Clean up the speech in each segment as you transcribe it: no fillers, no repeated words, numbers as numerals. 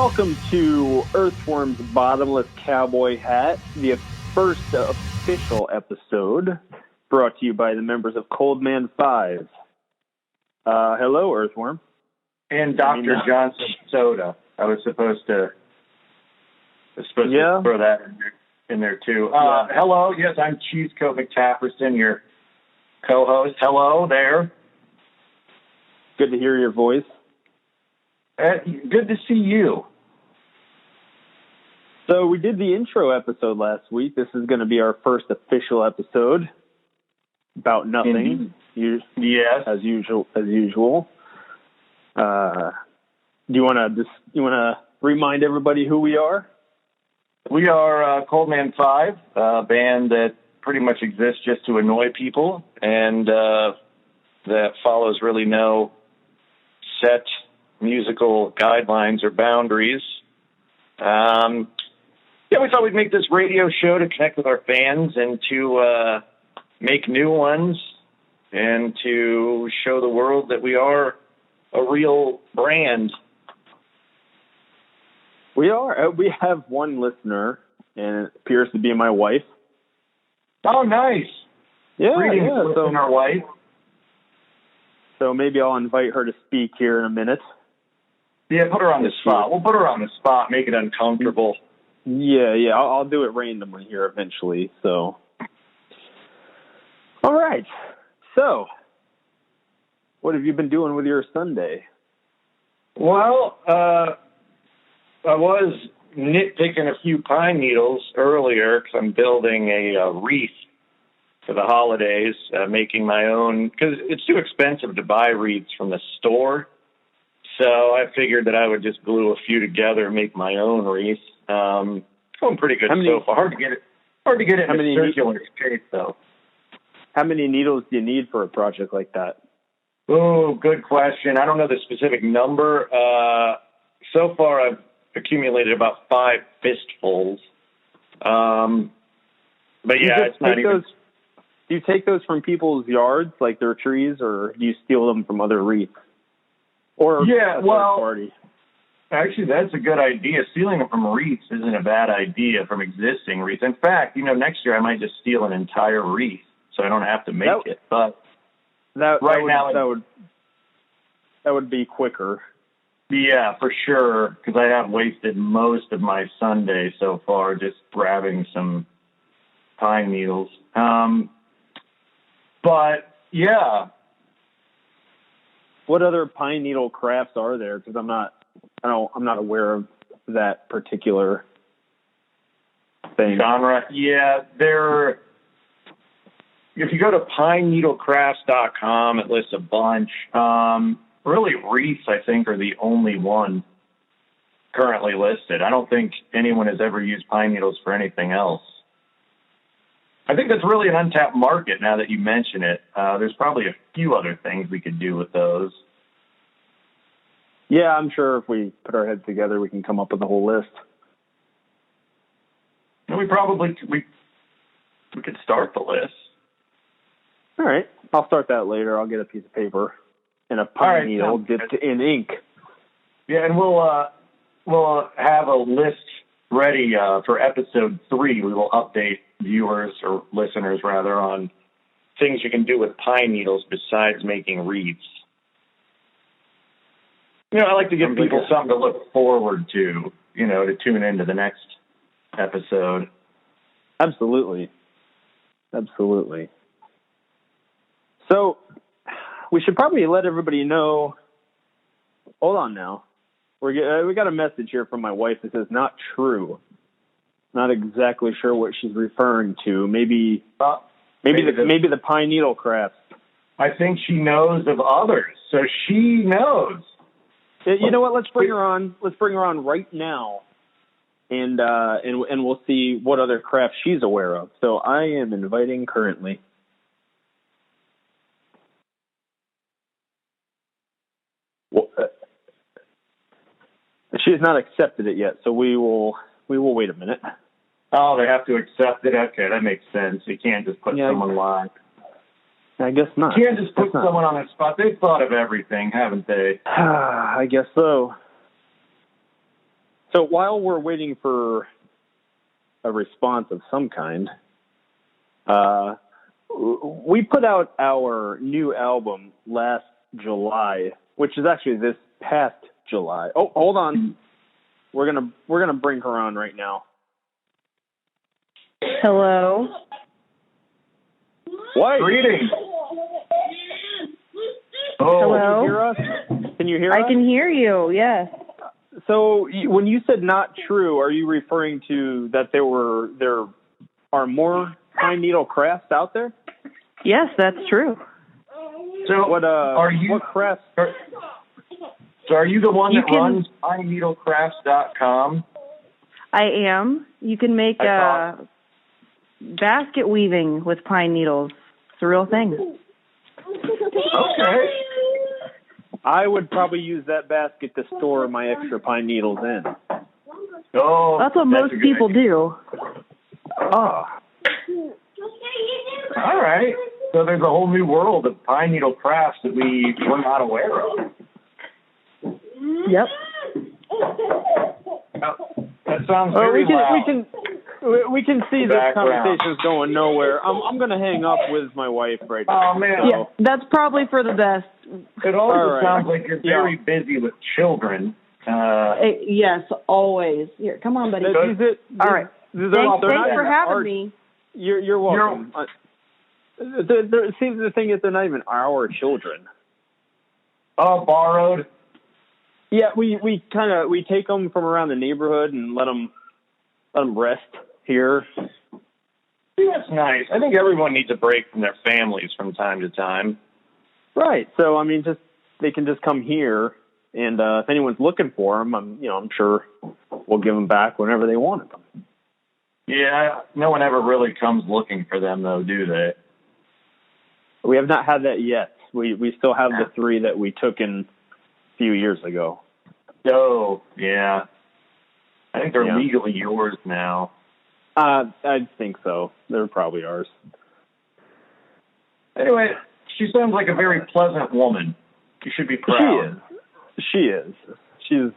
Welcome to Earthworm's Bottomless Cowboy Hat, the first official episode brought to you by the members of Cold Man 5. Hello, Earthworm. And Dr. Johnson Soda. I was supposed to throw that in there too. Hello, yes, I'm CheeseCoat MacTafferson, your co-host. Hello there. Good to hear your voice. Good to see you. So we did the intro episode last week. This is going to be our first official episode about nothing. Yes, as usual. Do you want to remind everybody who we are? We are Cold Man 5, a band that pretty much exists just to annoy people, and that follows really no set musical guidelines or boundaries. We thought we'd make this radio show to connect with our fans and to make new ones and to show the world that we are a real brand. We are. We have one listener, and it appears to be my wife. Oh, nice. Greetings, our wife. So maybe I'll invite her to speak here in a minute. Yeah, put her on the spot. We'll put her on the spot, make it uncomfortable. Yeah. I'll do it randomly here eventually. So, all right. So, what have you been doing with your Sunday? Well, I was nitpicking a few pine needles earlier because I'm building a wreath for the holidays, making my own, because it's too expensive to buy wreaths from the store. So I figured that I would just glue a few together and make my own wreath. Going pretty good so far. Hard to get it in a circular shape, though. How many needles do you need for a project like that? Oh, good question. I don't know the specific number. So far, I've accumulated about 5 fistfuls. But yeah, it's not even... Do you take those from people's yards, like their trees, or do you steal them from other wreaths? Or party? Actually, that's a good idea. Stealing them from wreaths isn't a bad idea from existing wreaths. In fact, next year I might just steal an entire wreath so I don't have to make it. But that would be quicker. Yeah, for sure, because I have wasted most of my Sunday so far just grabbing some pine needles. But yeah. What other pine needle crafts are there? Because I'm not aware of that particular thing. Genre? Yeah, if you go to pineneedlecrafts.com, it lists a bunch. Really, wreaths, I think, are the only one currently listed. I don't think anyone has ever used pine needles for anything else. I think that's really an untapped market now that you mention it. There's probably a few other things we could do with those. Yeah, I'm sure if we put our heads together, we can come up with a whole list. And we could start the list. All right. I'll start that later. I'll get a piece of paper and a pine needle dipped in ink. Yeah, and we'll have a list ready for episode 3. We will update viewers or listeners rather on things you can do with pine needles besides making wreaths. I like to give people something to look forward to, to tune into the next episode. Absolutely. So we should probably let everybody know. Hold on now. We got a message here from my wife that says not true. Not exactly sure what she's referring to. Maybe the pine needle crafts. I think she knows of others, so she knows. You know what? Let's bring her on. Let's bring her on right now, and we'll see what other crafts she's aware of. So I am inviting currently. Well, she has not accepted it yet, so we will wait a minute. Oh, they have to accept it? Okay, that makes sense. You can't just put someone live. I guess not. You can't just put someone on the spot. They've thought of everything, haven't they? I guess so. So while we're waiting for a response of some kind, we put out our new album last July, which is actually this past July. Oh, hold on. We're gonna bring her on right now. Hello. What? Greetings. Oh, Hello. Can you hear us? Can you hear us? I can hear you. Yes. So when you said not true, are you referring to that there are more pine needle crafts out there? Yes, that's true. So What what crafts? So are you the one You that can- runs pineneedlecrafts.com? I am. You can make basket weaving with pine needles. It's a real thing. Okay. I would probably use that basket to store my extra pine needles in. Oh, That's what most a good people idea. do. Oh, All right. So there's a whole new world of pine needle crafts that we were not aware of. Yep. That sounds well, very loud. we can see this Background. conversation's going nowhere. I'm gonna hang up with my wife right now. Oh, man. So- Yeah, that's probably for the best. It also All right. sounds like you're very busy with children. Yes, always. Here, come on, buddy. Is it? All right. They're Thanks not for even having our- me. You're welcome. See, the thing is, they're not even our children. Oh, borrowed. Yeah, we take them from around the neighborhood and let them rest here. See, that's nice. I think everyone needs a break from their families from time to time. Right. So I mean, they can just come here, and if anyone's looking for them, I'm sure we'll give them back whenever they wanted them. Yeah, no one ever really comes looking for them, though, do they? We have not had that yet. We still have the 3 that we took in a few years ago. Oh, yeah. I think they're Yeah. legally yours now. I think so. They're probably ours. Anyway, she sounds like a very pleasant woman. You should be proud. She is. She's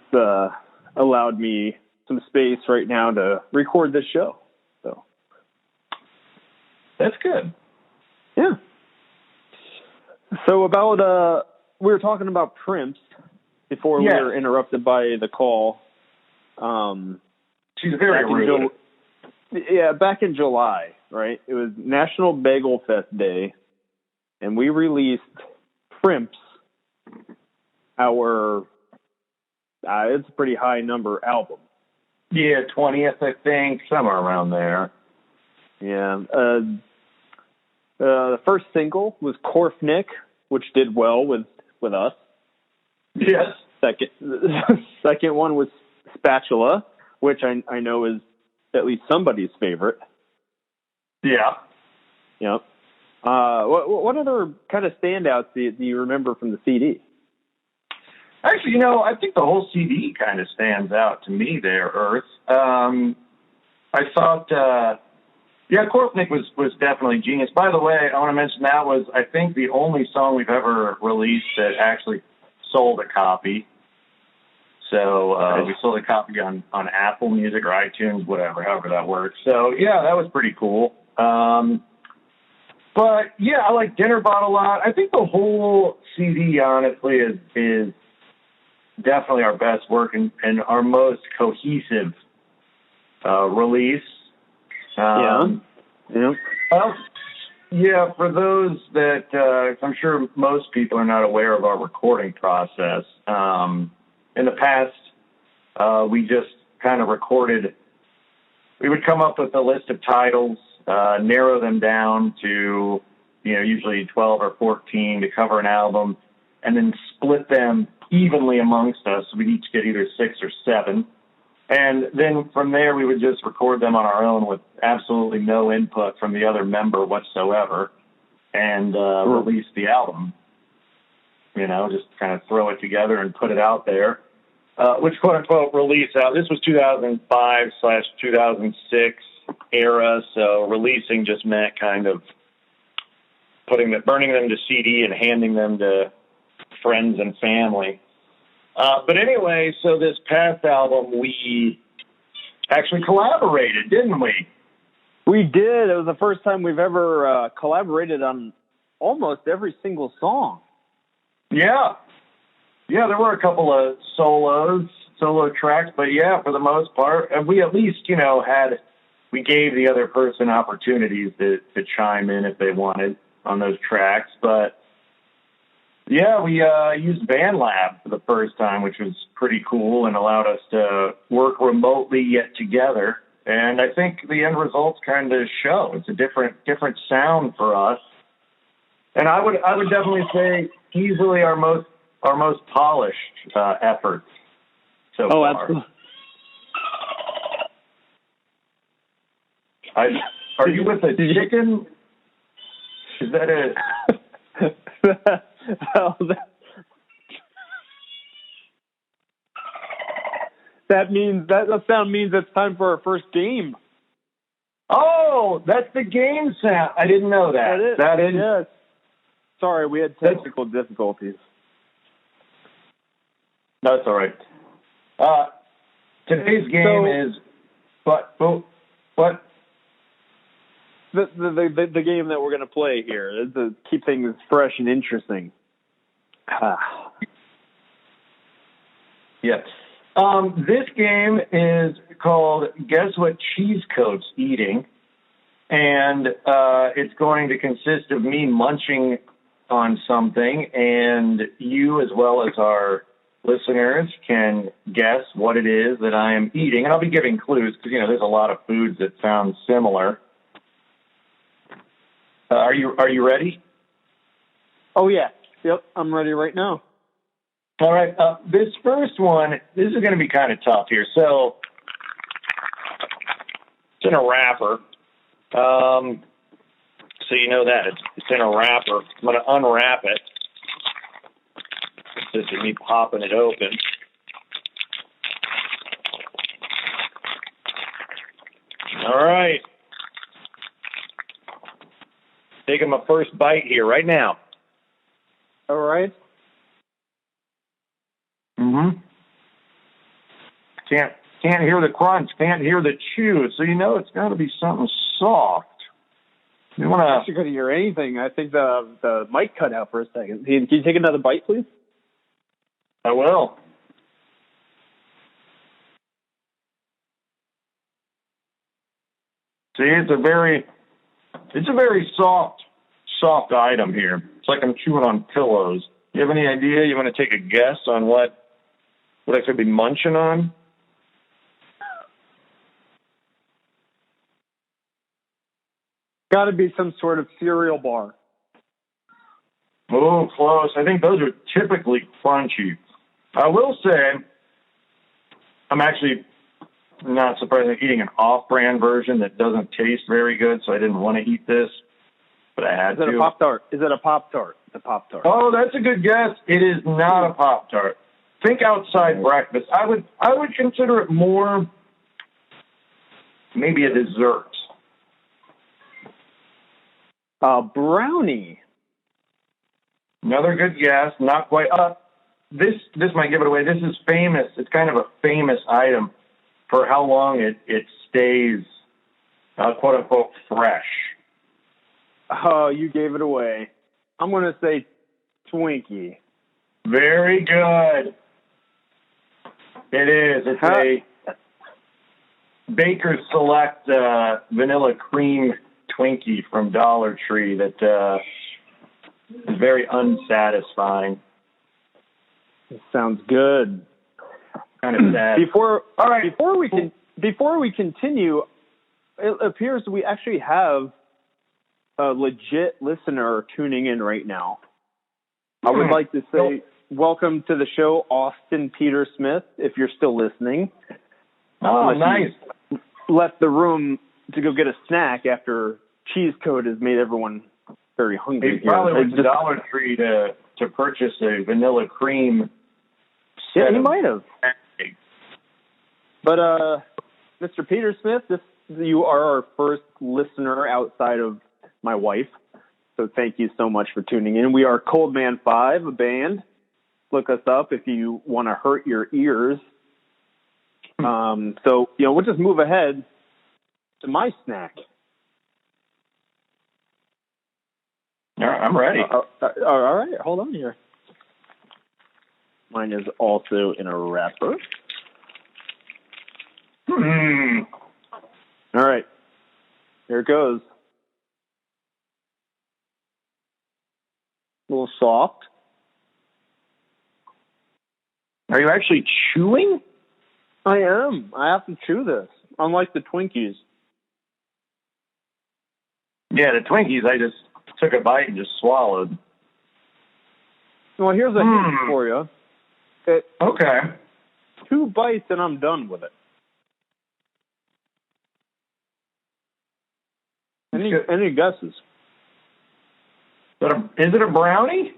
allowed me some space right now to record this show. So That's good. yeah. So about we were talking about PRIMPS before we were interrupted by the call. She's very rude. Back in July, right? It was National Bagel Fest Day, and we released PRIMPS, our it's a pretty high number album. Yeah, 20th, I think, somewhere around there. Yeah. The first single was Korfnick, which did well with us. Yes. Second one was Spatula, which I know is at least somebody's favorite. Yeah. Yep. What other kind of standouts do you remember from the CD? Actually, I think the whole CD kind of stands out to me there, Earth. I thought, Korfnick was definitely genius. By the way, I want to mention that was, I think, the only song we've ever released that actually sold a copy. So we sold a copy on Apple Music or iTunes, whatever, however that works. So, yeah, that was pretty cool. But, yeah, I like Dinner Bot a lot. I think the whole CD, honestly, is definitely our best work and our most cohesive release. Yeah. Well, yeah, for those that I'm sure most people are not aware of our recording process. In the past, we just kind of recorded. We would come up with a list of titles, narrow them down to, usually 12 or 14 to cover an album, and then split them evenly amongst us. So we'd each get either 6 or 7. And then from there, we would just record them on our own with absolutely no input from the other member whatsoever and release the album. Just kind of throw it together and put it out there, which quote-unquote release out. This was 2005/2006 era, so releasing just meant kind of burning them to CD and handing them to friends and family. But anyway, so this past album, we actually collaborated, didn't we? We did. It was the first time we've ever collaborated on almost every single song. Yeah. Yeah, there were a couple of solo tracks, but yeah, for the most part, and we at least, we gave the other person opportunities to chime in if they wanted on those tracks. But yeah, we used BandLab for the first time, which was pretty cool and allowed us to work remotely yet together. And I think the end results kind of show. It's a different sound for us. And I would definitely say easily our most polished effort so far. Absolutely. Are you with a chicken? Is that it? That sound means it's time for our first game. Oh, that's the game sound. I didn't know that. That is. Yes. Sorry, we had technical difficulties. That's all right. Today's game is what? The game that we're going to play here is to keep things fresh and interesting. Yes. This game is called Guess What Cheesecoat's Eating, and it's going to consist of me munching on something, and you, as well as our listeners, can guess what it is that I am eating. And I'll be giving clues because, there's a lot of foods that sound similar. Are you ready? Oh, yeah. Yep, I'm ready right now. All right. This first one, this is going to be kind of tough here. So it's in a wrapper. So you know that. It's in a wrapper. I'm going to unwrap it. This is me popping it open. All right. Taking my first bite here right now. All right. Mm-hmm. Can't hear the crunch. Can't hear the chew. So it's got to be something soft. You want to? I'm not going to hear anything. I think the mic cut out for a second. Can you take another bite, please? I will. See, it's a very soft item here. It's like I'm chewing on pillows. You have any idea? You want to take a guess on what I could be munching on? Got to be some sort of cereal bar. Oh, close. I think those are typically crunchy. I will say, I'm actually not surprised at eating an off-brand version that doesn't taste very good, so I didn't want to eat this, but I had to. Is it a Pop-Tart? Is it a Pop-Tart? A Pop-Tart. Oh, that's a good guess. It is not a Pop-Tart. Think outside breakfast. I would consider it more maybe a dessert. Brownie. Another good guess. Not quite. This might give it away. This is famous. It's kind of a famous item for how long it stays, quote unquote, fresh. Oh, you gave it away. I'm going to say Twinkie. Very good. It is. It's a Baker's Select vanilla cream Twinkie from Dollar Tree that is very unsatisfying. It sounds good. Kind of sad. Before we continue, it appears we actually have a legit listener tuning in right now. I would like to say welcome to the show, Austin Peter Smith, if you're still listening. Oh, nice. Left the room to go get a snack after CheeseCoat has made everyone very hungry. He probably went to Dollar Tree to purchase a vanilla cream. Yeah, he might have. But Mr. Peter Smith, you are our first listener outside of my wife. So thank you so much for tuning in. We are Cold Man 5, a band. look us up if you want to hurt your ears. So, we'll just move ahead to my snack. All right, I'm ready. All right, hold on here. Mine is also in a wrapper. All right, here it goes. A little soft. Are you actually chewing? I am. I have to chew this, unlike the Twinkies. Yeah, the Twinkies, I just took a bite and just swallowed. Well, here's a hint for you. Okay. 2 bites and I'm done with it. Any guesses? Is it a brownie?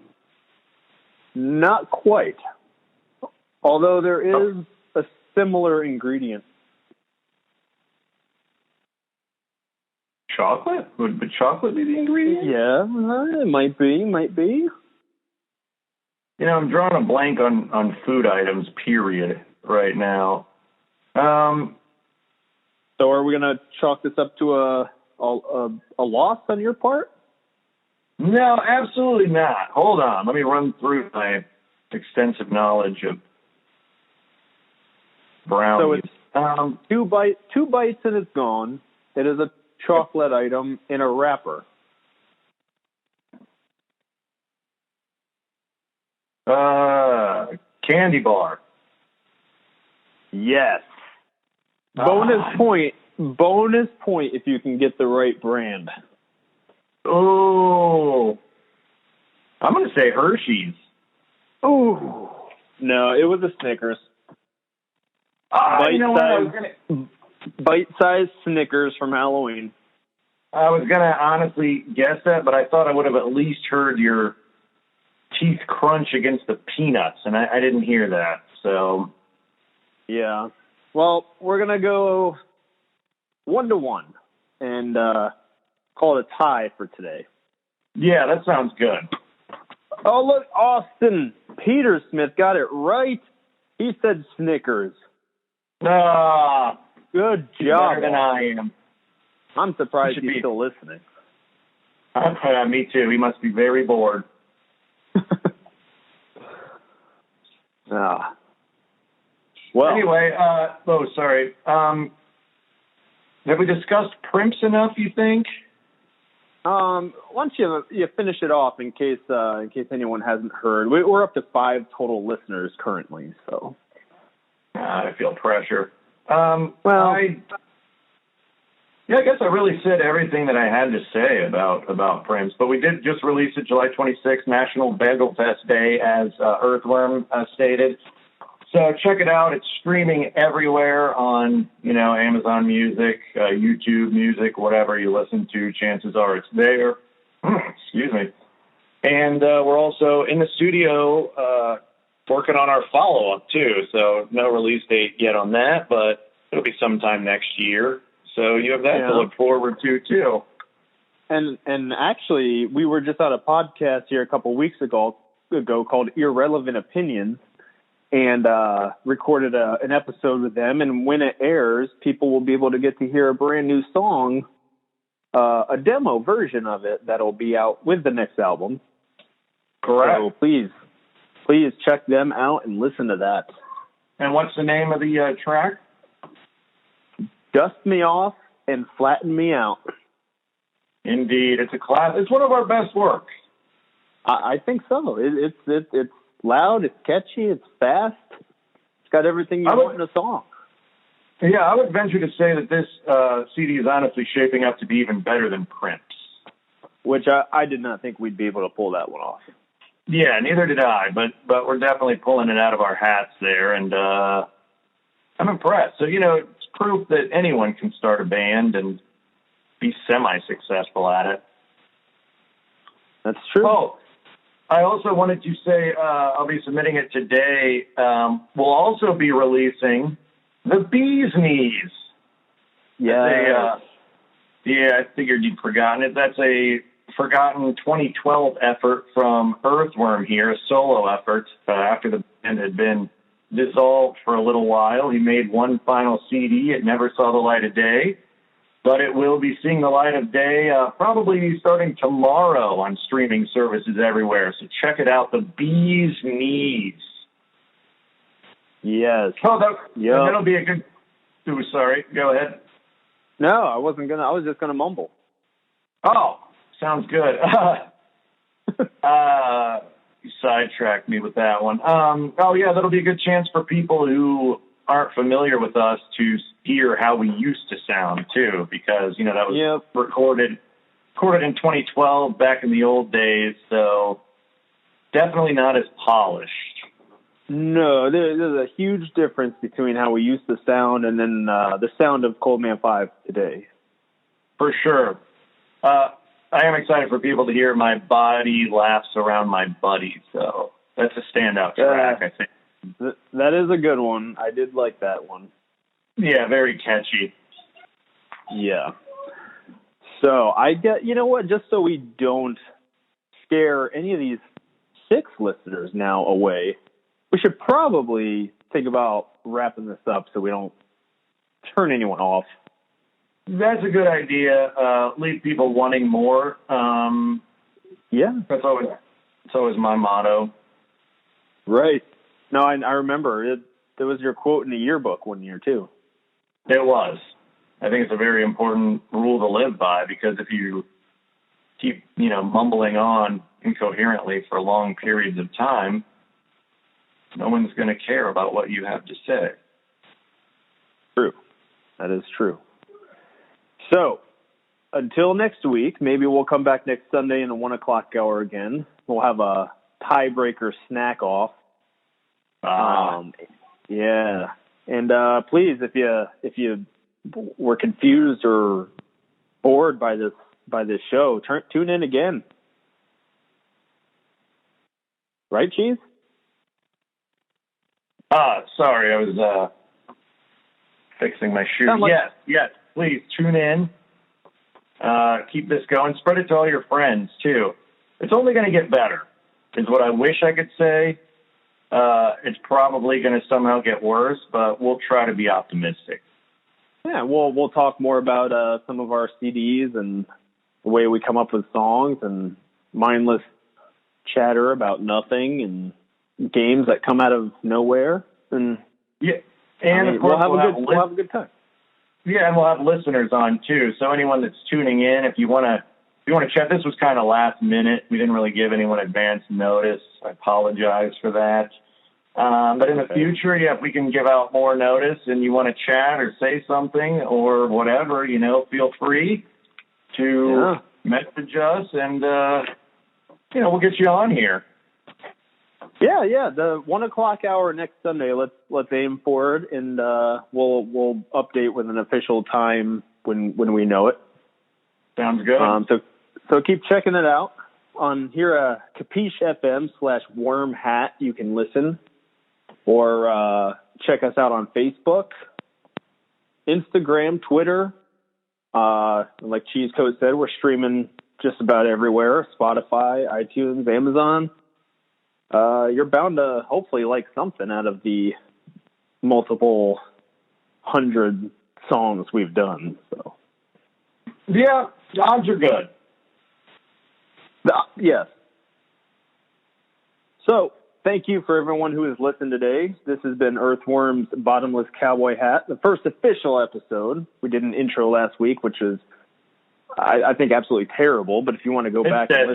Not quite. Although there is a similar ingredient. Chocolate? Would chocolate be the ingredient? Yeah, it might be. I'm drawing a blank on food items, period, right now. So are we going to chalk this up to a loss on your part? No, absolutely not. Hold on. Let me run through my extensive knowledge of brownies. So it's 2 bites and it's gone. It is a chocolate item in a wrapper. Candy bar. Yes. Bonus point if you can get the right brand. Oh, I'm going to say Hershey's. Ooh. No, it was a Snickers. You know what? Bite-sized Snickers from Halloween. I was going to honestly guess that, but I thought I would have at least heard your teeth crunch against the peanuts, and I didn't hear that. So, yeah. Well, we're going to go 1-1 and call it a tie for today. Yeah, that sounds good. Oh, look, Austin Petersmith got it right. He said Snickers. Good job. Better than I am. I'm surprised he's still listening. Me too. He must be very bored. Well, anyway, sorry. Have we discussed PRIMPS enough, you think? Once you finish it off, in case anyone hasn't heard, we're up to 5 total listeners currently. So I feel pressure. Well, I guess I really said everything that I had to say about PRIMPS, but we did just release it July 26th, National Bagel Fest Day, as Earthworm stated. So check it out. It's streaming everywhere on, Amazon Music, YouTube Music, whatever you listen to. Chances are it's there. Excuse me. And we're also in the studio working on our follow-up, too. So no release date yet on that, but it'll be sometime next year. So you have that to look forward to, too. And actually, we were just on a podcast here a couple weeks ago called Irrelevant Opinions, and recorded an episode with them. And when it airs, people will be able to get to hear a brand new song, a demo version of it that'll be out with the next album. Correct. So please check them out and listen to that. And what's the name of the track? Dust Me Off and Flatten Me Out. Indeed. It's a class. It's one of our best works. I think so. It's loud, it's catchy, it's fast. It's got everything you want in a song. Yeah, I would venture to say that this CD is honestly shaping up to be even better than PRIMPS. Which I did not think we'd be able to pull that one off. Yeah, neither did I, but we're definitely pulling it out of our hats there, and I'm impressed. So, it's proof that anyone can start a band and be semi-successful at it. That's true. Oh, I also wanted to say I'll be submitting it today. We'll also be releasing The Bee's Knees. Yeah. I figured you'd forgotten it. That's a forgotten 2012 effort from Earthworm here, a solo effort after the band had been dissolved for a little while. He made one final CD. It never saw the light of day, but it will be seeing the light of day probably starting tomorrow on streaming services everywhere. So check it out, The Bee's Knees. Yes. Oh, that'll be a good... Ooh, sorry. Go ahead. No, I was just gonna mumble. Oh, sounds good. You sidetracked me with that one. Yeah, that'll be a good chance for people who aren't familiar with us to hear how we used to sound too, because that was recorded in 2012 back in the old days, so definitely not as polished. No, there's a huge difference between how we used to sound and then the sound of Cold Man 5 today. For sure. I am excited for people to hear My Body Laughs Around My Buddy, so that's a standout track, I think. That is a good one. I did like that one. Yeah, very catchy. Yeah. So just so we don't scare any of these 6 listeners now away, we should probably think about wrapping this up so we don't turn anyone off. That's a good idea. Leave people wanting more. Yeah. That's always my motto. Right. No, I remember. It was your quote in the yearbook one year, too. It was. I think it's a very important rule to live by, because if you keep, mumbling on incoherently for long periods of time, no one's going to care about what you have to say. True. That is true. So, until next week, maybe we'll come back next Sunday in the 1 o'clock hour again. We'll have a tiebreaker snack off. Yeah. And please, if you were confused or bored by this show, tune in again. Right, Cheese? Sorry, I was fixing my shoe. Yes, please tune in. Keep this going. Spread it to all your friends, too. It's only going to get better, is what I wish I could say. It's probably going to somehow get worse, but we'll try to be optimistic. Yeah, we'll talk more about some of our CDs and the way we come up with songs and mindless chatter about nothing and games that come out of nowhere. And of course we'll have a good time. Yeah, and we'll have listeners on too. So anyone that's tuning in, if you want to chat, this was kind of last minute. We didn't really give anyone advance notice. I apologize for that. But in the future, if we can give out more notice and you want to chat or say something or whatever, feel free to message us and, we'll get you on here. Yeah. The 1 o'clock hour next Sunday. Let's aim for it, and we'll update with an official time when we know it. Sounds good. So keep checking it out on here. Capiche FM/Worm Hat. You can listen, or check us out on Facebook, Instagram, Twitter. Like CheeseCoat said, we're streaming just about everywhere: Spotify, iTunes, Amazon. You're bound to hopefully like something out of the multiple 100 songs we've done. So, yeah, odds are good. Yes. So, thank you for everyone who has listened today. This has been Earthworm's Bottomless Cowboy Hat, the first official episode. We did an intro last week, which is, I think, absolutely terrible. But if you want to go back and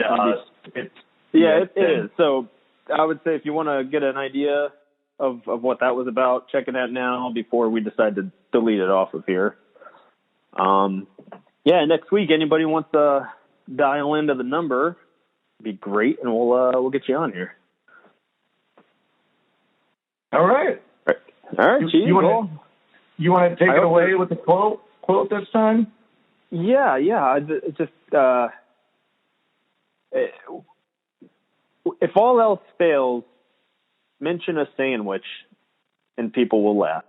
listen, it is. So, I would say if you want to get an idea of what that was about, check it out now before we decide to delete it off of here. Next week, anybody wants to dial into the number, it'd be great, and we'll get you on here. All right. Cheese. You want to take it away with the quote this time? Yeah. If all else fails, mention a sandwich and people will laugh.